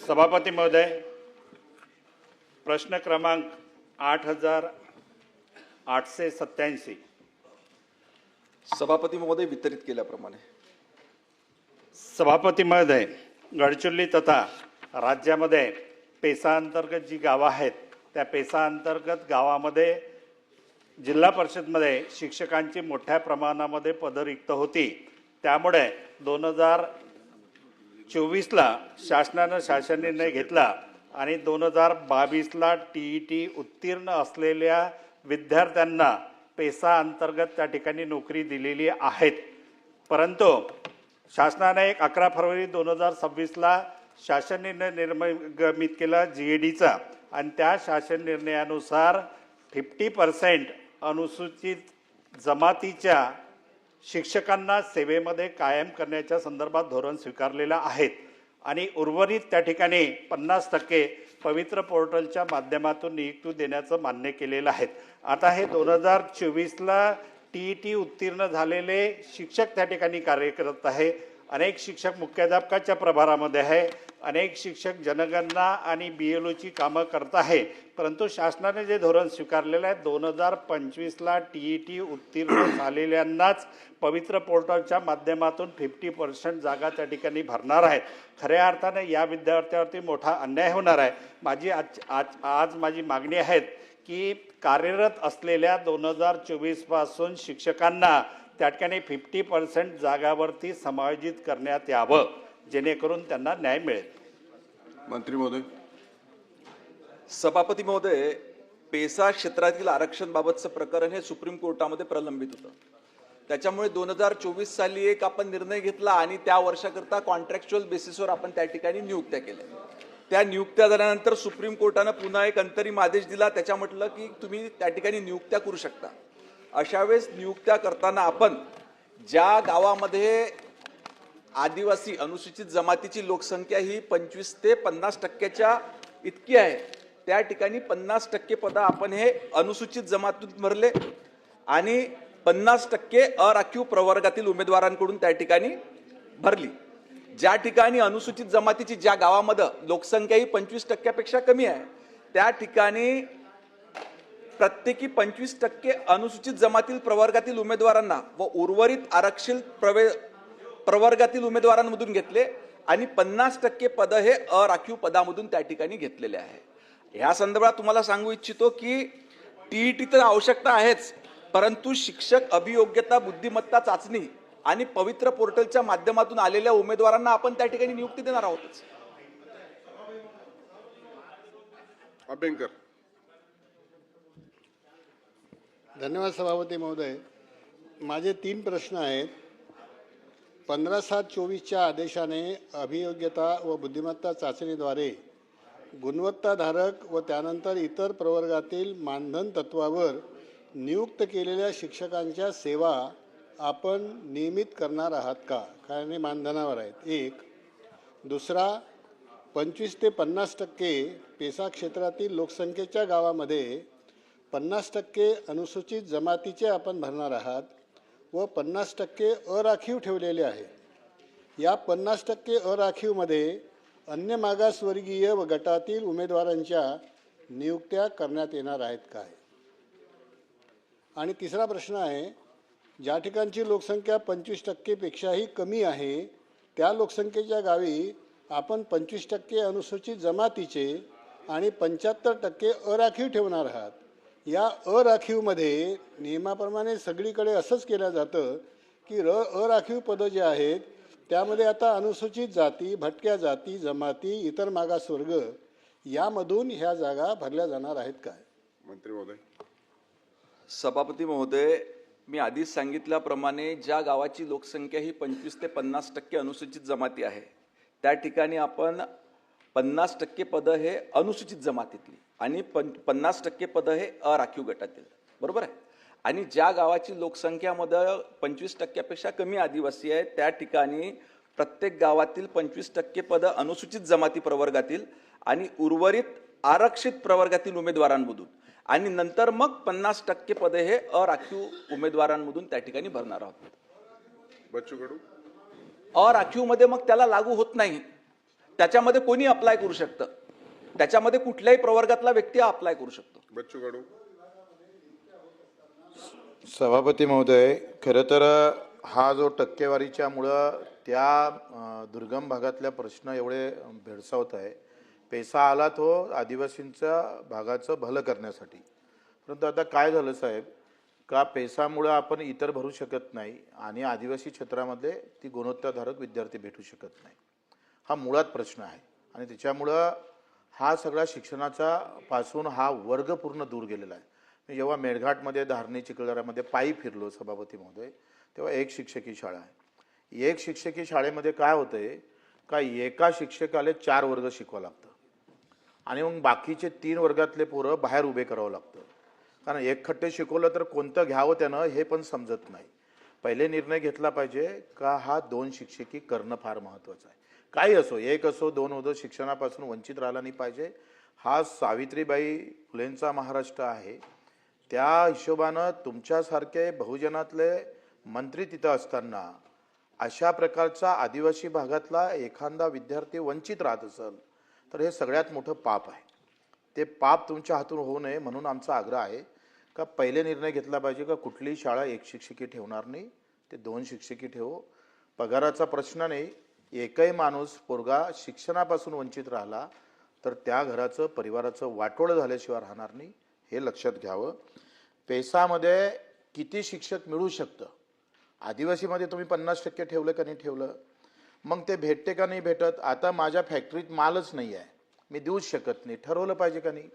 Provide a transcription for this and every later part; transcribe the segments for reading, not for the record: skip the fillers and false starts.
सभापती महोदय, प्रश्न क्रमांक 8887। सभापती महोदय वितरित केल्याप्रमाणे। सभापती महोदय, गडचिरोली तथा राज्यामध्ये पेसा अंतर्गत जी गावं आहेत त्या पेसा अंतर्गत गावामध्ये जिल्हा परिषदमध्ये शिक्षकांची मोठ्या प्रमाणामध्ये पदं रिक्त होती। त्यामुळे 2024ला शासनानं शासन निर्णय घेतला आणि 2022ला TET उत्तीर्ण असलेल्या विद्यार्थ्यांना पेसा अंतर्गत त्या ठिकाणी नोकरी दिलेली आहेत। परंतु शासनाने 11 फरवरी 2026ला शासन निर्णय निर्गमित केला GADचा आणि त्या शासन निर्णयानुसार 50% अनुसूचित जमातीच्या शिक्षकांना सेवेमध्ये कायम करण्याच्या संदर्भात धोरण स्वीकारलेलं आहेत आणि उर्वरित त्या ठिकाणी 50% पवित्र पोर्टलच्या माध्यमातून नियुक्ती देण्याचं मान्य केलेलं आहे। आता हे 2024ला TET उत्तीर्ण झालेले शिक्षक त्या ठिकाणी कार्य करत आहे। अनेक शिक्षक मुख्याध्यापकाच्या प्रभारामध्ये आहे, अनेक शिक्षक जनगणना आणि BLOची कामं करत आहे। परंतु शासनाने जे धोरण स्वीकारलेलं आहे 2025ला TET उत्तीर्ण झालेल्यांनाच पवित्र पोर्टलच्या माध्यमातून 50% जागा त्या ठिकाणी भरणार आहेत। खऱ्या अर्थाने या विद्यार्थ्यांवरती मोठा अन्याय होणार आहे। आज माझी मागणी आहे की कार्यरत असलेल्या 2024 पासून शिक्षकांना त्या ठिकाणी 50% जागावरती समायोजित करण्यात यावं, जेणेकरून त्यांना न्याय मिळेल। मंत्री महोदय। सभापती महोदय, पेसा क्षेत्रातील आरक्षण बाबतचं प्रकरण हे सुप्रीम कोर्टामध्ये प्रलंबित होतं। त्याच्यामुळे 2024 साली एक आपण निर्णय घेतला आणि त्या वर्षाकरता कॉन्ट्रॅक्च्युअल बेसिसवर आपण त्या ठिकाणी नियुक्त्या केल्या। त्या नियुक्त्या झाल्यानंतर सुप्रीम कोर्टानं पुन्हा एक अंतरिम आदेश दिला। त्याच्या म्हटलं की तुम्ही त्या ठिकाणी नियुक्त्या करू शकता। अशा वेळेस नियुक्त्या करताना आपण ज्या गावामध्ये आदिवासी अनुसूचित जमातीची लोकसंख्या ही 25 ते 50% इतकी आहे, त्या ठिकाणी 50% पदं आपण हे अनुसूचित जमातीत भरले आणि 50% अराखीव प्रवर्गातील उमेदवारांकडून त्या ठिकाणी भरली। ज्या ठिकाणी अनुसूचित जमातीची ज्या गावामध्ये लोकसंख्या ही 25% कमी आहे त्या ठिकाणी प्रत्येकी 25% अनुसूचित जमातील प्रवर्गातील उमेदवारांना व उर्वरित आरक्षित प्रवर्गातील उमेदवारांमधून घेतले आणि 50% पद हे अराखीव पदामधून त्या ठिकाणी घेतलेले आहे। ह्या संदर्भात तुम्हाला सांगू इच्छितो की TET तर आवश्यकता आहेच, परंतु शिक्षक अभियोग्यता बुद्धिमत्ता चाचणी आणि पवित्र पोर्टलच्या माध्यमातून आलेल्या उमेदवारांना आपण त्या ठिकाणी नियुक्ती देणार आहोत। अभ्यंकर। धन्यवाद सभापती महोदय। माझे 3 प्रश्न आहेत। 15/7/24च्या आदेशाने अभियोग्यता व बुद्धिमत्ता चाचणीद्वारे गुणवत्ताधारक व त्यानंतर इतर प्रवर्गातील मानधन तत्वावर नियुक्त केलेल्या शिक्षकांच्या सेवा आपण नियमित करणार आहात का? कारण हे मानधनावर आहेत। एक। दुसरा, 25 ते 50% पेसा क्षेत्रातील लोकसंख्येच्या गावामध्ये 50% अनुसूचित जमातीचे आपण भरणार आहात व 50% अराखीव ठेवलेले आहे। या 50% अराखीवमध्ये अन्य मागासवर्गीय व गटातील उमेदवारांच्या नियुक्त्या करण्यात येणार आहेत काय? आणि तिसरा प्रश्न आहे, ज्या ठिकाणची लोकसंख्या 25% पेक्षाही कमी आहे त्या लोकसंख्येच्या गावी आपण 25% अनुसूचित जमातीचे आणि 75% अराखीव ठेवणार आहात। या अराखीवमध्ये नियमाप्रमाणे सगळीकडे असंच केलं जातं की अराखीव पदं जे आहेत त्यामध्ये आता अनुसूचित जाती, भटक्या जाती, जमाती, इतर मागासवर्ग यामधून ह्या जागा भरल्या जाणार आहेत काय? मंत्री महोदय। सभापती महोदय, मी आधीच सांगितल्याप्रमाणे ज्या गावाची लोकसंख्या ही 25 ते 50% अनुसूचित जमाती आहे त्या ठिकाणी आपण 50% पदं हे अनुसूचित जमातीतली आणि 50% पदं हे अराखीव गटातील, बरोबर आहे। आणि ज्या गावाची लोकसंख्यामध्ये 25% कमी आदिवासी आहे त्या ठिकाणी प्रत्येक गावातील 25% पदं अनुसूचित जमाती प्रवर्गातील आणि उर्वरित आरक्षित प्रवर्गातील उमेदवारांमधून आणि नंतर मग 50% पदे हे अराखीव उमेदवारांमधून त्या ठिकाणी भरणार आहोत। बच्चू कडू। अराखीवमध्ये मग त्याला लागू होत नाही. त्याच्यामध्ये कोणी अप्लाय करू शकतं, त्याच्यामध्ये कुठल्याही प्रवर्गातला व्यक्ती अप्लाय करू शकतो. बच्चू कडू. सभापती महोदय, खरं तर हा जो टक्केवारीच्या मुळं त्या दुर्गम भागातल्या प्रश्न एवढे भेडसावत आहे. पैसा आला तो आदिवासींच्या भागाचं भलं करण्यासाठी, परंतु आता काय झालं साहेब का पैसामुळं आपण इतर भरू शकत नाही आणि आदिवासी क्षेत्रामध्ये ती गुणवत्ताधारक विद्यार्थी भेटू शकत नाही. हा मुळात प्रश्न आहे आणि त्याच्यामुळं हा सगळा शिक्षणाचा पासून हा वर्ग पूर्ण दूर गेलेला आहे. मी जेव्हा मेळघाटमध्ये धारणी चिखलदऱ्यामध्ये पायी फिरलो सभापती महोदय, तेव्हा एक शिक्षकी शाळा आहे. एक शिक्षकी शाळेमध्ये काय होतंय का एका शिक्षकाला 4 वर्ग शिकवावं लागतं आणि मग बाकीचे 3 वर्गातले पोरं बाहेर उभे करावं लागतं. कारण एकखट्टे शिकवलं तर कोणतं घ्यावं त्यानं हे पण समजत नाही. पहिले निर्णय घेतला पाहिजे का हा 2 शिक्षकी करणं फार महत्त्वाचं आहे. काही असो, 1 असो 2 असो, शिक्षणापासून वंचित राहिला नाही पाहिजे. हा सावित्रीबाई फुलेंचा महाराष्ट्र आहे. त्या हिशोबानं तुमच्यासारखे बहुजनातले मंत्री तिथं असताना अशा प्रकारचा आदिवासी भागातला एखादा विद्यार्थी वंचित राहत असेल तर हे सगळ्यात मोठं पाप आहे. ते पाप तुमच्या हातून होऊ नये म्हणून आमचा आग्रह आहे का पहिले निर्णय घेतला पाहिजे का कुठलीही शाळा 1 शिक्षकी ठेवणार नाही, ते 2 शिक्षकी ठेवू. पगाराचा प्रश्न नाही, एकही माणूस पोरगा शिक्षणापासून वंचित राहिला तर त्या घराचं परिवाराचं वाटोळं झाल्याशिवाय राहणार नाही, हे लक्षात घ्यावं. पैसामध्ये किती शिक्षक मिळू शकतं, आदिवासीमध्ये तुम्ही 50% ठेवलं का नाही ठेवलं, मग ते भेटते का नाही भेटत. आता माझ्या फॅक्टरीत मालच नाही आहे, मी देऊच शकत नाही, ठरवलं पाहिजे का नाही.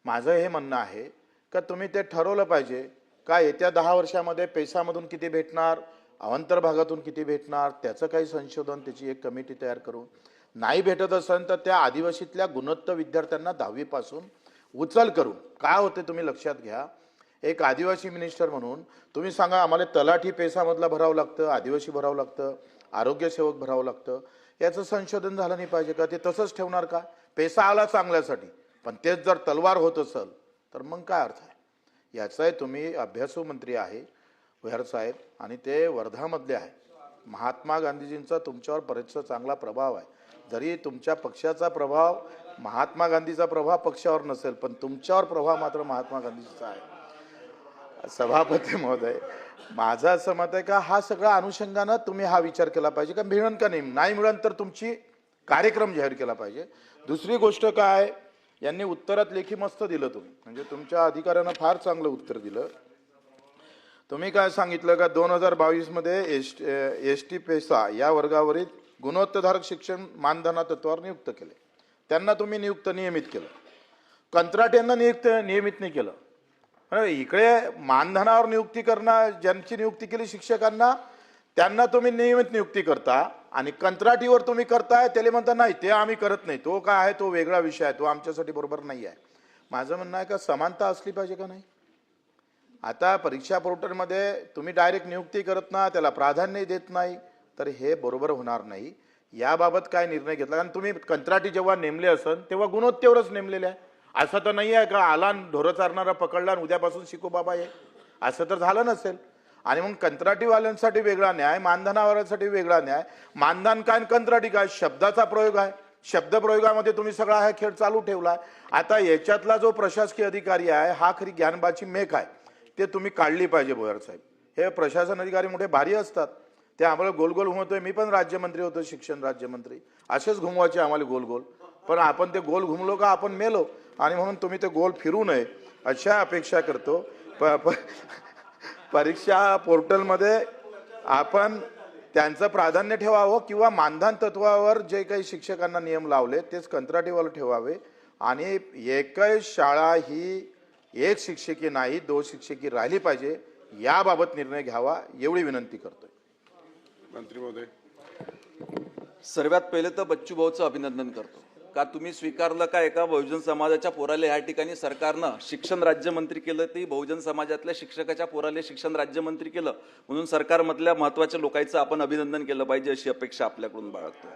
माझं हे म्हणणं आहे का तुम्ही ते ठरवलं पाहिजे का येत्या 10 वर्षामध्ये पैसामधून किती भेटणार, अवांतर भागातून किती भेटणार, त्याचं काही संशोधन, त्याची एक कमिटी तयार करून नाही भेटत असेल तर त्या आदिवासीतल्या गुणवत्ता विद्यार्थ्यांना 10वी पासून उचल करून काय होते तुम्ही लक्षात घ्या. एक आदिवासी मिनिस्टर म्हणून तुम्ही सांगा आम्हाला तलाठी पैसामधला भरावं लागतं, आदिवासी भरावं लागतं, आरोग्यसेवक भरावं लागतं, याचं संशोधन झालं नाही पाहिजे का. ते तसंच ठेवणार का. पैसा आला चांगल्यासाठी पण तेच जर तलवार होत असेल तर मग काय अर्थ आहे. याचाही तुम्ही अभ्यासू मंत्री आहे भुयार साहेब आणि ते वर्धामधले आहे. महात्मा गांधीजींचा तुमच्यावर बरेचसा चांगला प्रभाव आहे. जरी तुमच्या पक्षाचा प्रभाव महात्मा गांधीचा प्रभाव पक्षावर नसेल पण तुमच्यावर प्रभाव मात्र महात्मा गांधीजीचा आहे. सभापती महोदय, माझं असं मत आहे का हा सगळा अनुषंगानं तुम्ही हा विचार केला पाहिजे का मिळेल का नाही, नाही मिळेल तर तुमची कार्यक्रम जाहीर केला पाहिजे. दुसरी गोष्ट काय, यांनी उत्तरात लेखी मस्त दिलं तुम्ही, म्हणजे तुमच्या अधिकाऱ्यानं फार चांगलं उत्तर दिलं. तुम्ही काय सांगितलं का 2022 मध्ये एसटी पैसा या वर्गावरील गुणवत्ताधारक शिक्षण मानधना तत्वावर नियुक्त केले, त्यांना तुम्ही नियमित केलं. कंत्राट्यांना नियमित नाही केलं. इकडे मानधनावर नियुक्ती करणं, ज्यांची नियुक्ती केली शिक्षकांना त्यांना तुम्ही नियमित नियुक्ती करता आणि कंत्राटीवर तुम्ही करताय त्याला म्हणता नाही ते आम्ही करत नाही, तो काय आहे तो वेगळा विषय आहे, तो आमच्यासाठी बरोबर नाही आहे. माझं म्हणणं आहे का समानता असली पाहिजे का नाही. आता परीक्षा पोर्टलमध्ये तुम्ही डायरेक्ट नियुक्ती करत ना, त्याला प्राधान्य देत नाही, तर हे बरोबर होणार नाही. याबाबत काय निर्णय घेतला. कारण तुम्ही कंत्राटी जेव्हा नेमले असन तेव्हा गुणवत्तेवरच नेमलेले आहे. असं तर नाही आहे का आला ढोरं चारणारा पकडला आणि उद्यापासून शिकू बाबा हे, असं तर झालं नसेल. आणि मग कंत्राटीवाल्यांसाठी वेगळा न्याय, मानधनावाल्यांसाठी वेगळा न्याय. मानधन काय कंत्राटी काय शब्दाचा प्रयोग आहे, शब्दप्रयोगामध्ये तुम्ही सगळा हा खेळ चालू ठेवलाय. आता याच्यातला जो प्रशासकीय अधिकारी आहे हा खरी ज्ञानबाची मेक आहे, ते तुम्ही काढली पाहिजे भुयार साहेब. हे प्रशासन अधिकारी मोठे भारी असतात, ते आम्हाला गोल गोल घुमवतोय. मी पण राज्यमंत्री होतो, शिक्षण राज्यमंत्री, असेच घुमवायचे आम्हाला गोल गोल, पण आपण ते गोल घुमलो का आपण मेलो, आणि म्हणून तुम्ही ते गोल फिरू नये अशा अपेक्षा करतो. परीक्षा पोर्टलमध्ये आपण त्यांचं प्राधान्य ठेवावं किंवा मानधन तत्वावर जे काही शिक्षकांना नियम लावले तेच कंत्राटीवाले ठेवावे. आणि एकही शाळा ही 1 शिक्षकी नाही 2 शिक्षकी राहिली पाहिजे, याबाबत निर्णय घ्यावा एवढी विनंती करतोय. मंत्री महोदय. सर्वात पहिले तर बच्चू भाऊचं अभिनंदन करतो का तुम्ही स्वीकारलं का एका बहुजन समाजाच्या पोराले या ठिकाणी सरकारनं शिक्षण राज्यमंत्री केलं, ते बहुजन समाजातल्या शिक्षकाच्या पोराले शिक्षण राज्यमंत्री केलं, म्हणून सरकारमधल्या महत्त्वाच्या लोकांचं आपण अभिनंदन केलं पाहिजे अशी अपेक्षा आपल्याकडून बाळगतो.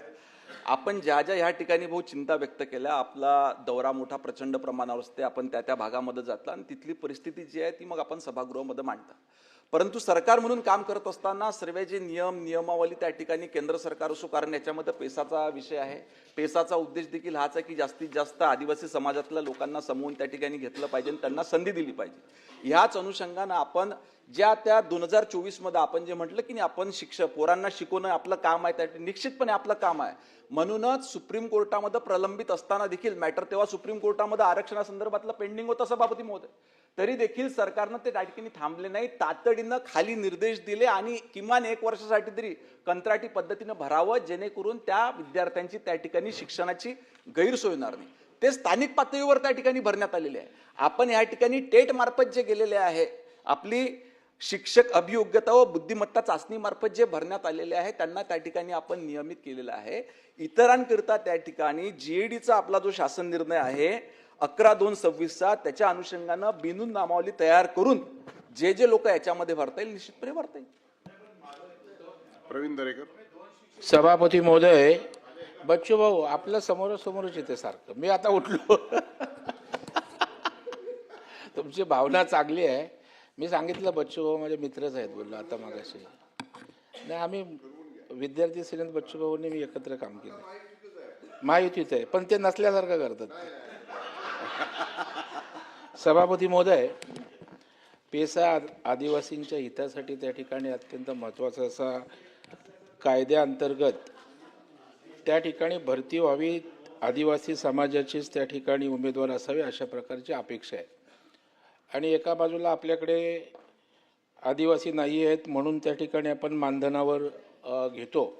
आपण ज्या ज्या ह्या ठिकाणी भाऊ चिंता व्यक्त केल्या, आपला दौरा मोठा प्रचंड प्रमाणावर असते, आपण त्या भागामध्ये जाता आणि तिथली परिस्थिती जी आहे ती मग आपण सभागृहामध्ये मांडता. परंतु सरकार म्हणून काम करत असताना सर्व जे नियमावली त्या ठिकाणी केंद्र सरकार असो, कारण याच्यामध्ये पैसाचा विषय आहे. पैसाचा उद्देश देखील हाच आहे की जास्तीत जास्त आदिवासी समाजातल्या लोकांना समवून त्या ठिकाणी घेतलं पाहिजे, त्यांना संधी दिली पाहिजे. ह्याच अनुषंगानं आपण ज्या त्या 2024 मध्ये आपण जे म्हटलं की नाही, आपण पोरांना शिकवणं आपलं काम आहे, त्या निश्चितपणे आपलं काम आहे. म्हणूनच सुप्रीम कोर्टामध्ये प्रलंबित असताना देखील मॅटर तेव्हा सुप्रीम कोर्टामध्ये आरक्षणासंदर्भातलं पेंडिंग होतं सभापती महोदय, तरी देखील सरकारनं ते त्या ठिकाणी थांबले नाही, तातडीनं खाली निर्देश दिले आणि किमान 1 वर्षासाठी तरी कंत्राटी पद्धतीनं भरावं, जेणेकरून त्या विद्यार्थ्यांची त्या ठिकाणी शिक्षणाची गैरसोय होणार नाही. ते स्थानिक पातळीवर त्या ठिकाणी भरण्यात आलेले आहे. आपण या ठिकाणी टेट मार्फत जे गेलेले आहे, आपली शिक्षक अभियोग्यता व बुद्धिमत्ता चाचणी मार्फत जे भरण्यात आलेले आहे, त्यांना त्या ठिकाणी आपण नियमित केलेलं आहे. इतरांकरिता त्या ठिकाणी जीएडीचा आपला जो शासन निर्णय आहे 11/2/26 त्याच्या अनुषंगानं बिनून नामावली तयार करून जे जे लोक याच्यामध्ये भरता येईल निश्चितपणे भरता येईल. प्रवीण दरेकर. सभापती महोदय, बच्चू भाऊ आपल्या समोरच येते सारखं. मी आता उठलो. तुमची भावना चांगली आहे. मी सांगितलं बच्चू भाऊ माझे मित्रच आहेत बोललो आता मागाशी. नाही, आम्ही विद्यार्थी सेनेत बच्चू भाऊंनी मी एकत्र काम केलं. महायुतीत आहे, पण ते नसल्यासारखं करतात. सभापती महोदय, पेसा आदिवासींच्या हितासाठी त्या ठिकाणी अत्यंत महत्त्वाचा असा कायद्याअंतर्गत त्या ठिकाणी भरती व्हावी, आदिवासी समाजाचीच त्या ठिकाणी उमेदवार असावे अशा प्रकारची अपेक्षा आहे. आणि एका बाजूला आपल्याकडे आदिवासी नाही आहेत म्हणून त्या ठिकाणी आपण मानधनावर घेतो.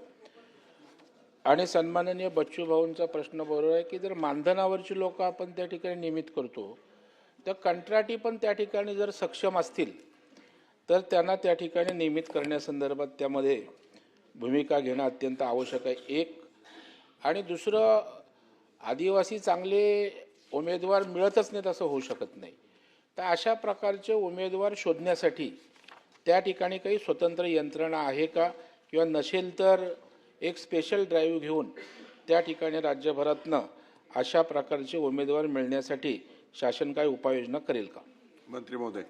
आणि सन्माननीय बच्चू भाऊंचा प्रश्न बरोबर आहे की जर मानधनावरची लोक आपण त्या ठिकाणी नियमित करतो, तर कंत्राटी पण त्या ठिकाणी जर सक्षम असतील तर त्यांना त्या ठिकाणी नियमित करण्यासंदर्भात त्यामध्ये भूमिका घेणं अत्यंत आवश्यक आहे. एक. आणि दुसरं, आदिवासी चांगले उमेदवार मिळतच नाहीत असं होऊ शकत नाही. तर अशा प्रकारचे उमेदवार शोधण्यासाठी त्या ठिकाणी काही स्वतंत्र यंत्रणा आहे का, किंवा नसेल तर एक स्पेशल ड्राईव्ह घेऊन त्या ठिकाणी राज्यभरातनं अशा प्रकारचे उमेदवार मिळण्यासाठी शासन काय उपाययोजना करेल का? मंत्री महोदय.